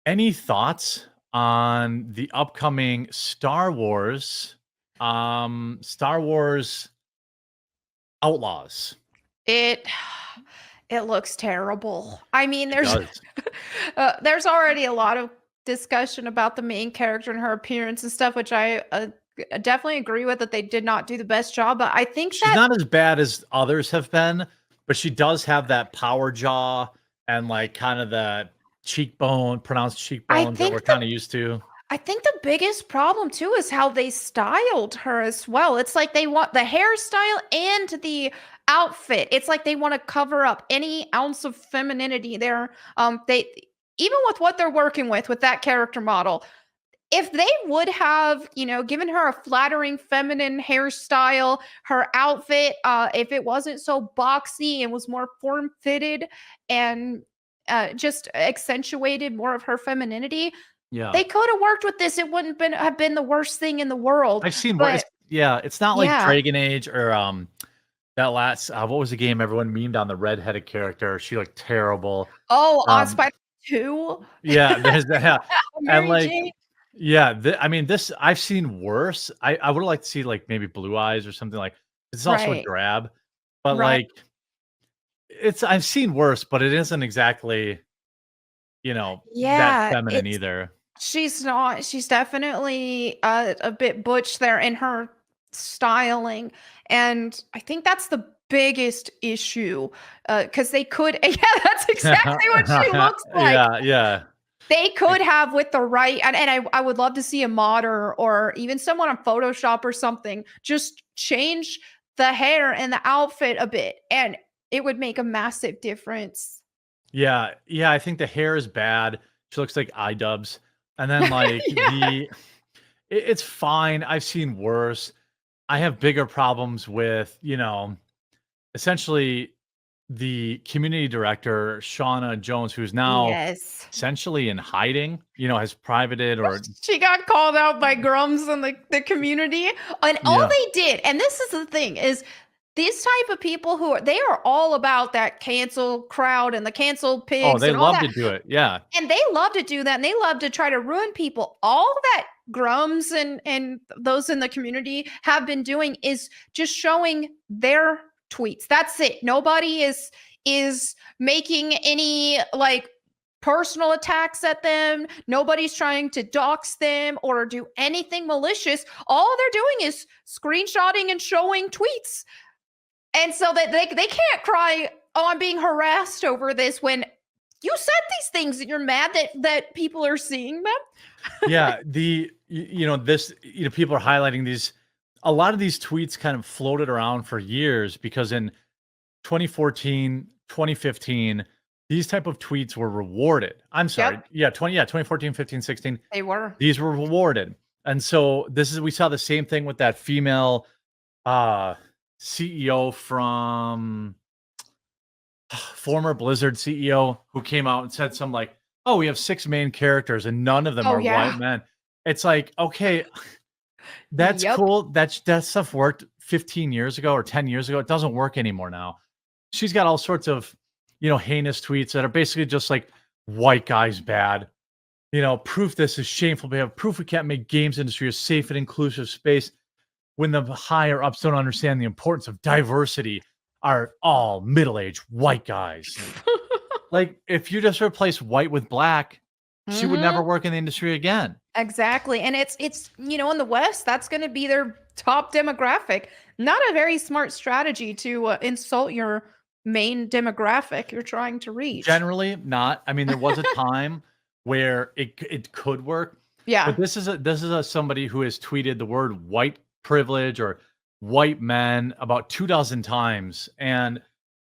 Any thoughts on the upcoming Star Wars Outlaws? It it looks terrible. I mean, It does. there's already a lot of discussion about the main character and her appearance and stuff, which I definitely agree with that they did not do the best job. But I think She's that not as bad as others have been, but she does have that power jaw and like kind of the pronounced I cheekbones that we're think the kind of used to. I think the biggest problem too is how they styled her as well. It's like they want the hairstyle and the outfit. It's like they want to cover up any ounce of femininity there. They even with what they're working with that character model, if they would have, given her a flattering feminine hairstyle, her outfit, if it wasn't so boxy and was more form fitted and just accentuated more of her femininity, Yeah. they could have worked with this. It wouldn't have been the worst thing in the world. I've seen where But it's not like yeah. Dragon Age or that last what was the game everyone memed on the redheaded character? She looked terrible. Oh, on Um Spider 2? yeah, there's that yeah. And Mary like Jane? yeah, I mean this I've seen worse. I would like to see like maybe Blue Eyes or something like it's also a Right. drab, but Right. like it's I've seen worse, but it isn't exactly, that Yeah, feminine it's either. she's not. She's definitely a bit butch there in her styling, and I think that's the biggest issue. Because they could, yeah, that's exactly what she looks like. Yeah, yeah. They Like, could have with the right, and I would love to see a modder or even someone on Photoshop or something just change the hair and the outfit a bit, and it would make a massive difference. yeah, yeah, I think the hair is bad. She looks like iDubbbz. And then like Yeah. it's fine. I've seen worse. I have bigger problems with, essentially the community director, Shauna Jones, who's now Yes. essentially in hiding, has privated or She got called out by Grums in the community, and all yeah. they did, and this is the thing, is these type of people they are all about that cancel crowd and the cancel Oh, pigs they and all love that, to do it. Yeah. and they love to do that, and they love to try to ruin people. All that Grums and those in the community have been doing is just showing their tweets. That's it. Nobody is making any like personal attacks at them. Nobody's trying to dox them or do anything malicious. All they're doing is screenshotting and showing tweets. And so that they can't cry, "Oh, I'm being harassed over this," when you said these things and you're mad that people are seeing them. Yeah, people are highlighting these a lot of these tweets kind of floated around for years because in 2014, 2015, these type of tweets were rewarded. I'm sorry. Yep, Yeah, 2014, 15, 16. they were. These were rewarded. And so we saw the same thing with that female uh CEO from former Blizzard CEO who came out and said something like, "Oh, we have 6 main characters and none of them Oh, are white yeah. men." It's like, okay, that's Yep. cool. That stuff worked 15 years ago or 10 years ago. It doesn't work anymore now. She's got all sorts of, heinous tweets that are basically just like white guys bad. Proof this is shameful behavior. Proof we can't make games industry a safe and inclusive space when the higher ups don't understand the importance of diversity are all middle-aged white guys. Like, if you just replace white with black, she would never Mhm. work in the industry again. Exactly, and it's in the West, that's gonna be their top demographic. Not a very smart strategy to, insult your main demographic you're trying to reach. Generally, not. I mean, there was a time where it could work, but Yeah. this is somebody who has tweeted the word white privilege or white men about 2 dozen times, and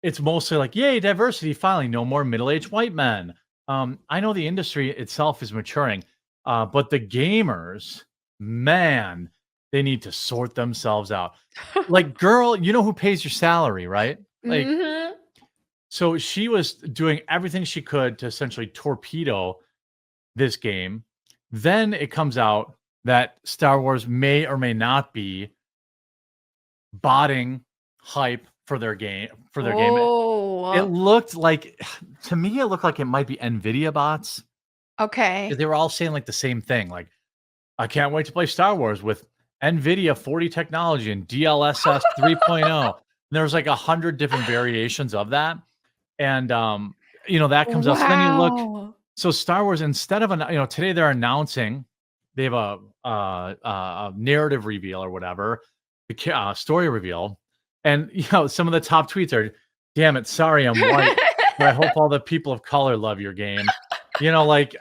it's mostly like, "Yay, diversity, finally, no more middle-aged white men." I know the industry itself is maturing, but the gamers, man, they need to sort themselves out. Like, girl, you know who pays your salary, right? Like, Mhm. so she was doing everything she could to essentially torpedo this game. Then it comes out that Star Wars may or may not be botting hype for their game. It Oh. looked like to me, it looked like it might be NVIDIA bots. Okay. They were all saying like the same thing. Like, I can't wait to play Star Wars with NVIDIA 40 technology and DLSS 3.0. And there was like 100 different variations of that. And, that comes out. So then you look, Wow. so Star Wars, instead of, today they're announcing, they have a narrative reveal or whatever, story reveal. And, some of the top tweets are, damn it, sorry, I'm white, but I hope all the people of color love your game. Like,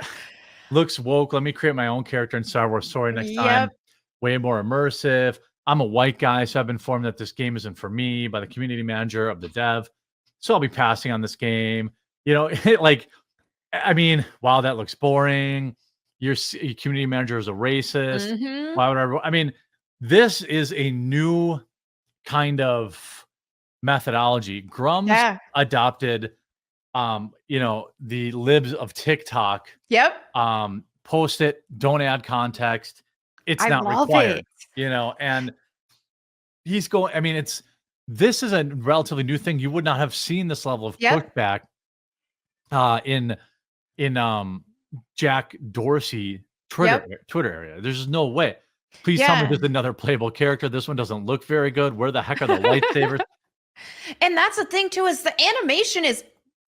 looks woke. Let me create my own character in Star Wars story next time. Yep. Way more immersive. I'm a white guy, so I've been informed that this game isn't for me by the community manager of the dev. So I'll be passing on this game. Like, I mean, wow, that looks boring. Your community manager is a racist. Mhm. Why would I mean, this is a new kind of methodology. Grum's Yeah. adopted, the libs of TikTok, Yep. post it, don't add context. It's I not love required, it. and he's going, I mean, this is a relatively new thing. You would not have seen this level of Yep. pushback in Jack Dorsey Yep. Twitter area. There's just no way. Please tell me Yeah. there's another playable character. This one doesn't look very good. Where the heck are the lightsabers? And that's the thing too, is the animation is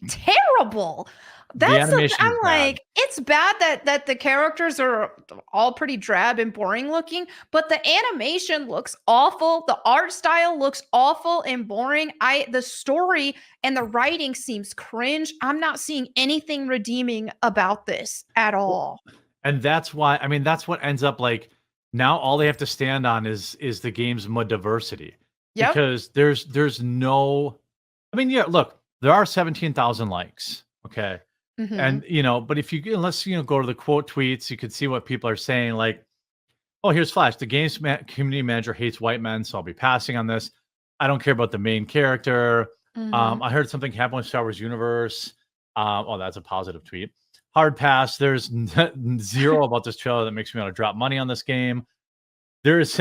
terrible. The That's the animation I'm is bad. like, it's bad that the characters are all pretty drab and boring looking, but the animation looks awful. The art style looks awful and boring. The story and the writing seems cringe. I'm not seeing anything redeeming about this at all. And that's why, I mean, that's what ends up like now all they have to stand on is the game's diversity. Yep. Because there's no, I mean, yeah, look, there are 17,000 likes. Okay. Mhm. And but if you unless go to the quote tweets, you could see what people are saying, like, oh, here's Flash. The game's community manager hates white men, so I'll be passing on this. I don't care about the main character. Mhm. I heard something happen with Star Wars universe. Oh, that's a positive tweet. Hard pass. There's zero about this trailer that makes me want to drop money on this game. There is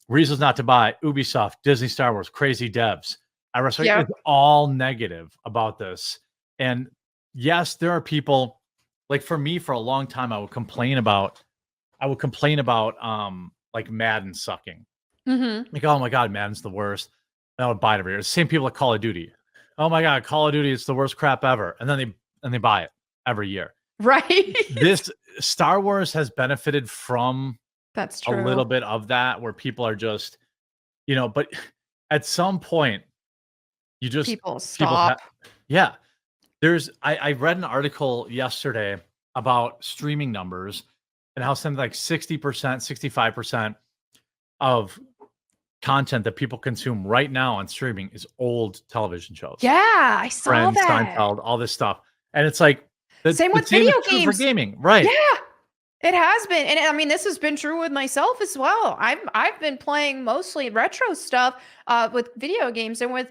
reasons not to buy. Ubisoft, Disney, Star Wars, crazy devs. Yep. It's all negative about this. And yes, there are people, like, for me, for a long time, I would complain about like Madden sucking. Mhm. Like, oh my God, Madden's the worst. And I would buy it every year. Same people at Call of Duty. Oh my God, Call of Duty is the worst crap ever. And then they buy it every year. Right. This Star Wars has benefited from That's a true. little bit of that, where people are just, but at some point, you just People people stop. yeah. I read an article yesterday about streaming numbers and how something like 60%, 65% of content that people consume right now on streaming is old television shows. Yeah, I saw Friends, that. Seinfeld, all this stuff. And it's like Same the with same is video true for games. gaming, right? Yeah, it has been, and I mean, this has been true with myself as well. I've been playing mostly retro stuff with video games, and with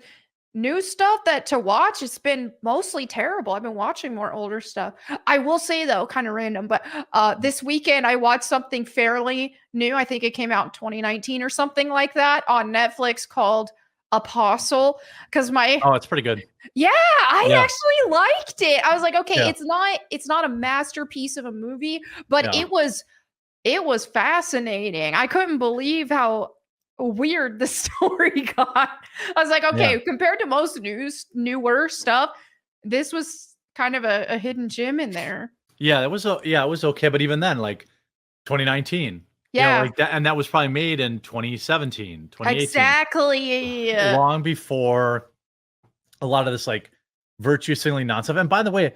new stuff that to watch, it's been mostly terrible. I've been watching more older stuff. I will say though, kind of random, but this weekend I watched something fairly new. I think it came out in 2019 or something like that on Netflix called Apostle. Because my Oh, it's pretty good. yeah, I Yeah. actually liked it. I was like, okay, Yeah. it's not a masterpiece of a movie, but Yeah. it was fascinating. I couldn't believe how weird the story got. I was like, Yeah. okay, compared to most newer stuff, this was kind of a hidden gem in there. Yeah, it was okay, but even then, like 2019, Yeah, like that, and that was probably made in 2017, 2018, exactly. long before a lot of this like virtue signaling nonsense. And by the way,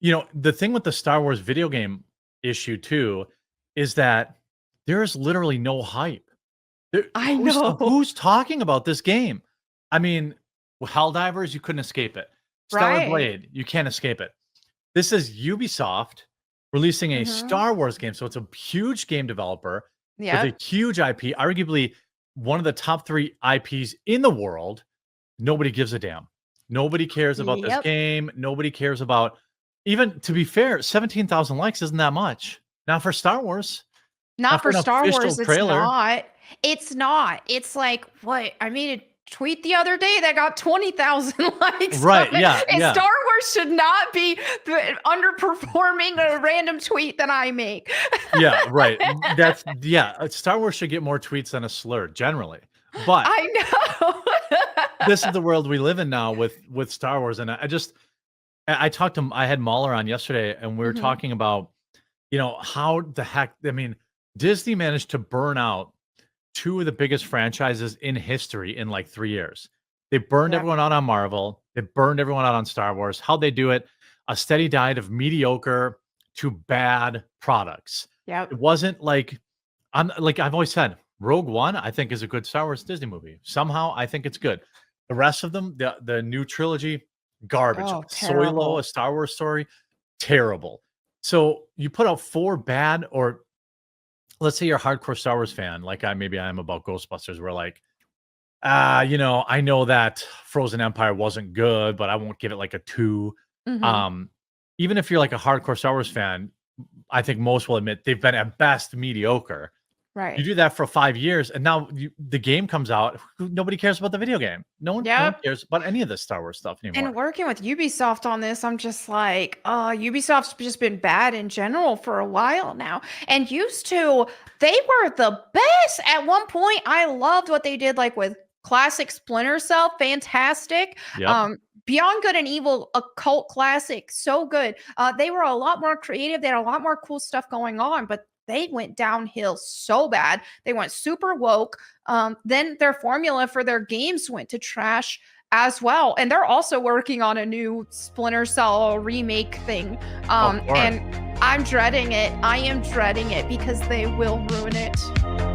the thing with the Star Wars video game issue too is that there is literally no hype. I know. Who's talking about this game? I mean, Helldivers, you couldn't escape it. Stellar Right. Blade, you can't escape it. This is Ubisoft releasing a Mhm. Star Wars game, so it's a huge game developer with Yep. a huge IP, arguably one of the top 3 IPs in the world. Nobody gives a damn. Nobody cares about this Yep. game. Nobody cares about, even to be fair, 17,000 likes isn't that much. Not for Star Wars. Not Not for for an Star official Wars, it's trailer. not. It's not. It's like, what? I mean, tweet the other day that got 20,000 likes. Right, yeah, And yeah. Star Wars should not be underperforming a random tweet that I make. Yeah, right. That's yeah, Star Wars should get more tweets than a slur generally. But I know. this is the world we live in now with Star Wars, and I just I talked to I had Mahler on yesterday, and we were Mhm. talking about, how the heck I mean, Disney managed to burn out 2 of the biggest franchises in history in, like, 3 years. They burned Yep. everyone out on Marvel, they burned everyone out on Star Wars. How'd they do it? A steady diet of mediocre to bad products. Yep. It wasn't like like I've always said, Rogue One, I think, is a good Star Wars Disney movie. Somehow, I think it's good. The rest of them, the new trilogy, garbage. Oh, Solo, a terrible. Star Wars story, terrible. So you put out 4 bad, or let's say you're a hardcore Star Wars fan, like maybe I am about Ghostbusters, where like, I know that Frozen Empire wasn't good, but I won't give it like a 2. Mhm. Um, Even if you're like a hardcore Star Wars fan, I think most will admit they've been at best mediocre. You Right. do that for 5 years, and now the game comes out. Nobody cares about the video game. No one Yep. cares about any of this Star Wars stuff And anymore. working with Ubisoft on this, I'm just like, Ubisoft's just been bad in general for a while now. And used to, they were the best. At one point, I loved what they did, like with classic Splinter Cell, fantastic. Yep. Um, Beyond Good and Evil, a cult classic, so good. They were a lot more creative. They had a lot more cool stuff going on, but they went downhill so bad. They went super woke. Then their formula for their games went to trash as well. And they're also working on a new Splinter Cell remake thing. Of course. And I'm dreading it. I am dreading it because they will ruin it.